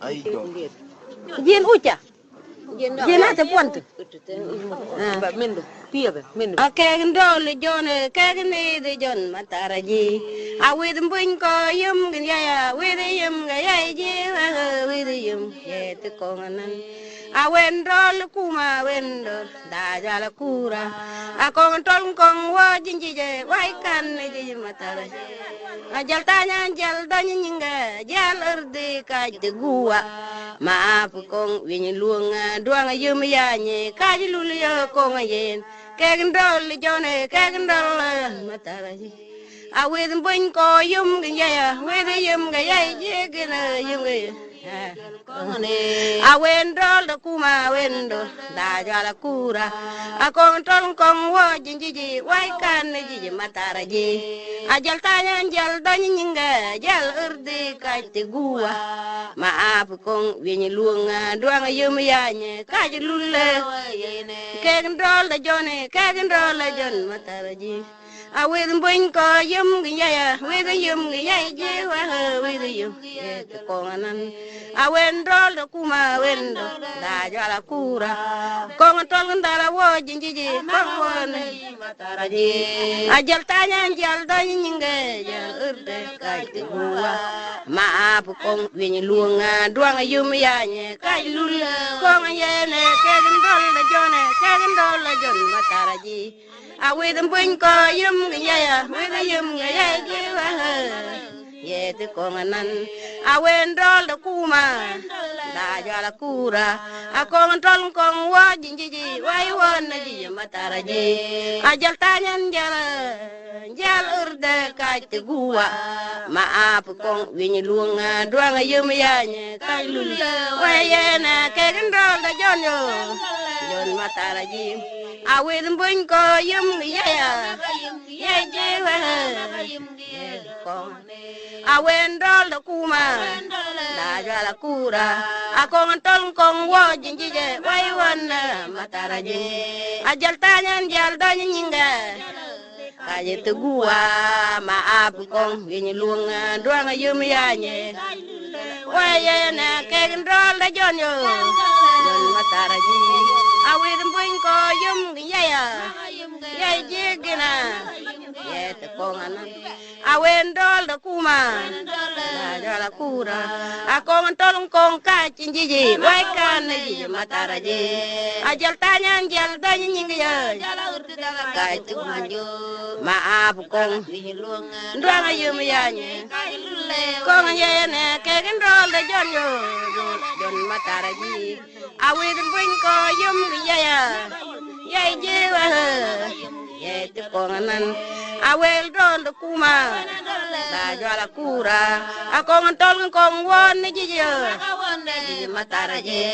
Ay do. Jien ucha. Jien ate ponte. Mendo, piebe, mendo. Akeng dole jone kegni de jon mataraji. Awid mbun ko yum gin ya wid yum ga ya ji wid yum ye te konganan. Awendol kuma wendol da jala kura. Akong tol kong wa jinjije wai kan ji mataraji. Ajal tanya jal danya nyinga jal erde ka de gua. Maaf kong winyi luanga duanga yum ya nye ka ji lulu yo kong yen. Kegendol jone kegendol mataraji. Awid mbun ko yum gin ya wid yum ga ya ji gina yum ga. Awendol da kuma wendol da jala kura. Akong tol kong wo jinjiji wai kan jiji mataraji. Ajal tanya jal danya nyinga jal urde ka te gua. Maaf kong winyi luanga duanga yum ya nye ka ji lulu. Kegendol da jone kegendol da jon mataraji. Awid mbun ko yum gin ya wid yum ga ya ji wid yum ye te konganan. Awendol da kuma wendol da jala kura. Kong tol ndala wo jinjiji kong won mataraji. Ajal tanya jal danya nyinga jal urde ka te gua. Maaf kong winyi luanga duanga yum ya nye ka lul kong yene kegendol da jone kegendol da jon mataraji. Awid mbun ko yum ya wid yum ga ya ji ye te konganan. Awendol da kuma da jala kura. Akong tol kong wo jinjiji wai won ji mataraji. Ajal tanyan jal urde ka te gua. Maaf kong winyi luanga duanga yum ya nye ka lul wayena kegendol da jon yo jon mataraji. Awid mbun ko yum ya ji awendol da kuma da jala kura. Akong tol kong wo jinjije wai won mataraji. Ajal tanyan jal danya nyinga kaje te gua. Maaf kong winyi luanga duanga yum ya nye wayena kegendol da jon yo jon mataraji. Awid mbun ko yum ya ji gina ye te konganan. Awendol da kuma da jala kura. Akong tol kong ka jinjiji wai kan ji mataraji. Ajal tanya jal danya nyinga ya ka te gua. Maaf kong duanga yum ya nye kong yene kegendol da jon yo jon mataraji. Awid mbun ko yum ya ji ye te konganan. Awendol da kuma da jala kura. Akong tol kong won ji mataraji.